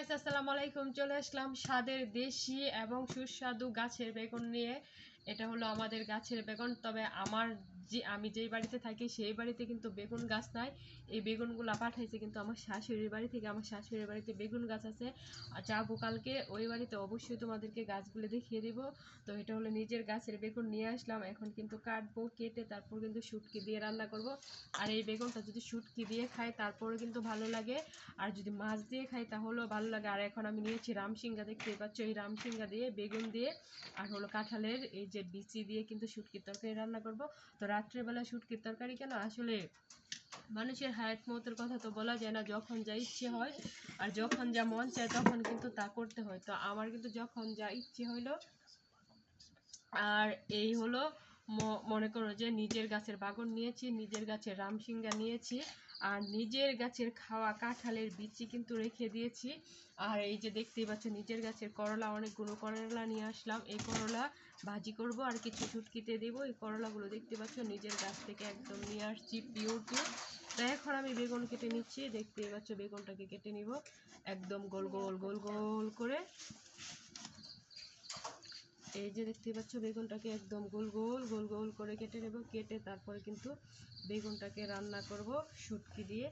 Guys, আসসালামু আলাইকুম। চলে আসলাম স্বাদের দেশি এবং সুস্বাদু গাছের বেগুন নিয়ে। এটা হলো আমাদের গাছের বেগুন, তবে আমি যেই বাড়িতে থাকি সেই বাড়িতে কিন্তু বেগুন গাছ নাই। এই বেগুনগুলো পাঠাইছে কিন্তু আমার শাশুড়ির বাড়ি থেকে। আমার শাশুড়ির বাড়িতে বেগুন গাছ আছে, আর যাবো কালকে ওই বাড়িতে, অবশ্যই তোমাদেরকে গাছগুলো দেখিয়ে দিব। তো এটা হলো নিজের গাছের বেগুন নিয়ে আসলাম, এখন কিন্তু কাটবো, কেটে তারপর কিন্তু শুটকি দিয়ে রান্না করব। আর এই বেগুনটা যদি শুটকি দিয়ে খাই তারপরে কিন্তু ভালো লাগে, আর যদি মাছ দিয়ে খাই তাহলেও ভালো লাগে। আর এখন আমি নিয়েছি রামসিঙ্গা, দেখতেই পাচ্ছ, এই রামসিঙ্গা দিয়ে, বেগুন দিয়ে, আর হলো কাঁঠালের এই যে বিচি দিয়ে কিন্তু শুটকির তরকারি রান্না করব। তো রাত্রেবেলা শুটকির তরকারি কেন, আসলে মানুষের হায়াত মতের কথা তো বলা যায় না, যখন যা ইচ্ছে হয় আর যখন যা মন চায় তখন কিন্তু তা করতে হয়। তো আমার কিন্তু যখন যা ইচ্ছে হইলো, আর এই হলো মনে করো যে নিজের গাছের বাগন নিয়েছি, নিজের গাছের রামসিঙ্গা নিয়েছি, আর নিজের গাছের খাওয়া কাঁঠালের বিচি কিন্তু রেখে দিয়েছি। আর এই যে দেখতেই পাচ্ছ নিজের গাছের করলা, অনেকগুলো করলা নিয়ে আসলাম। এই করলা ভাজি করব আর কিছু শুটকিতে দেব। এই করলাগুলো দেখতে পাচ্ছ নিজের গাছ থেকে একদম নিয়ে আসছি, পিওর পিওর। তো এখন আমি বেগুন কেটে নিচ্ছি, দেখতেই পাচ্ছ বেগুনটাকে কেটে নিব একদম গোল গোল গোল গোল করে। এই যে দেখতে পাচ্ছ বেগুনটাকে একদম গোল গোল গোল গোল করে কেটে নেব, কেটে তারপরে কিন্তু বেগুনটাকে রান্না করব শুটকি দিয়ে।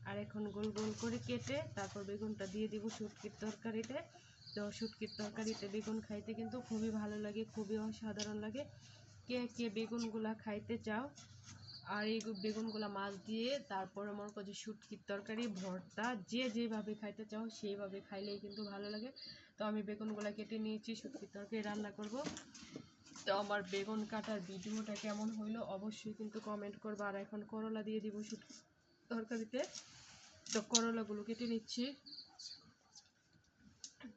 আর এখন গোল গোল করে কেটে তারপর বেগুনটা দিয়ে দিব শুটকির তরকারিতে। তো শুটকির তরকারিতে বেগুন খাইতে কিন্তু খুবই ভালো লাগে, খুবই অসাধারণ লাগে। কে কে বেগুনগুলা খাইতে চাও? আর এই বেগুনগুলা মাছ দিয়ে, তারপরে মনে করো যে শুটকির তরকারি, ভর্তা, যে যেভাবে খাইতে চাও সেইভাবে খাইলেই কিন্তু ভালো লাগে। তো আমি বেগুনগুলা কেটে নিয়েছি, শুটকির তরকারি রান্না করব। তো আমার বেগুন কাটার ভিডিওটা কেমন হইলো অবশ্যই কিন্তু কমেন্ট করবো। আর এখন করলা দিয়ে দিব শুটকি তরকারিতে। তো করলাগুলো কেটে নিচ্ছি।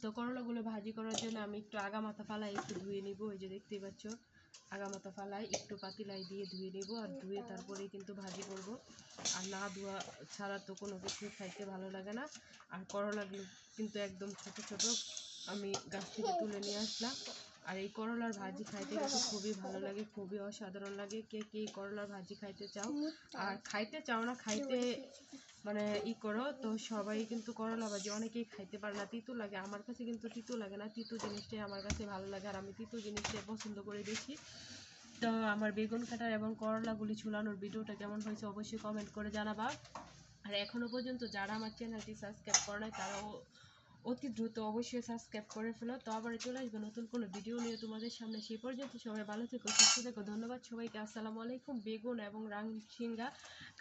তো করলাগুলো ভাজি করার জন্য আমি একটু আগা মাথা ফালাই একটু ধুয়ে নিব। এই যে দেখতেই পাচ্ছ আগা মাথা ফালাই একটু পাতিলাই দিয়ে ধুয়ে নিব, আর ধুয়ে তারপরে কিন্তু ভাজি করব। আর না ধোয়া ছাড়া তো কোনো কিছু খাইতে ভালো লাগে না। আর করলাগুলো কিন্তু একদম ছোট ছোট আমি গাছ থেকে তুলে নিয়ে আসলাম। আর এই করলার ভাজি খাইতে কিন্তু খুবই ভালো লাগে, খুবই অসাধারণ লাগে। কে কে করলার ভাজি খাইতে চাও? আর খাইতে চাও না, খাইতে মানে করো তো সবাই কিন্তু করলা ভাজি অনেকেই খাইতে পারে না, তিতো লাগে। আমার কাছে কিন্তু তিতো লাগে না, তিতো জিনিসটাই আমার কাছে ভালো লাগে, আর আমি তিতো জিনিসটাই পছন্দ করে বেশি। তো আমার বেগুন কাটার এবং করলাগুলি ছুলানোর ভিডিওটা কেমন হয়েছে অবশ্যই কমেন্ট করে জানাবা। আর এখনো পর্যন্ত যারা আমার চ্যানেলটি সাবস্ক্রাইব করে নাই তারাও অতি দ্রুত অবশ্যই সাবস্ক্রাইব করে ফেলো। তো আবার চলে আসবে নতুন কোনো ভিডিও নিয়ে তোমাদের সামনে, সেই পর্যন্ত সবাই ভালো থেকো, সুস্থ থেকো। ধন্যবাদ সবাইকে, আসসালামু আলাইকুম। বেগুন এবং রামসিঙ্গা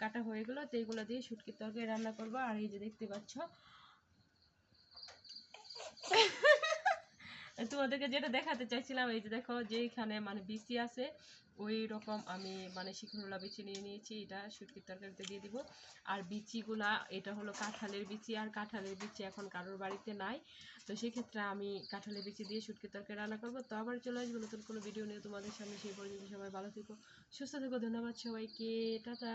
কাটা হয়ে গেলো, তো এগুলো দিয়ে শুটকির তরকারি রান্না করবো। আর এই যে দেখতে পাচ্ছ তোমাদেরকে যেটা দেখাতে চাইছিলাম, এই যে দেখো যেখানে মানে বিচি আছে ওই রকম আমি মানে শিখরোলা বিচি নিয়ে নিয়েছি, এটা শুটকির তরকারিতে দিয়ে দিব। আর বিচিগুলা এটা হলো কাঁঠালের বিচি, আর কাঁঠালের বিচি এখন কারোর বাড়িতে নাই, তো সেক্ষেত্রে আমি কাঁঠালের বিচি দিয়ে শুটকির তরকারি রান্না করবো। তো আবার চলে আসবো নতুন কোনো ভিডিও নিয়ে তোমাদের সামনে, সেই পর্যন্ত সবাই ভালো থেকো, সুস্থ থেকো। ধন্যবাদ সবাইকে, টাটা।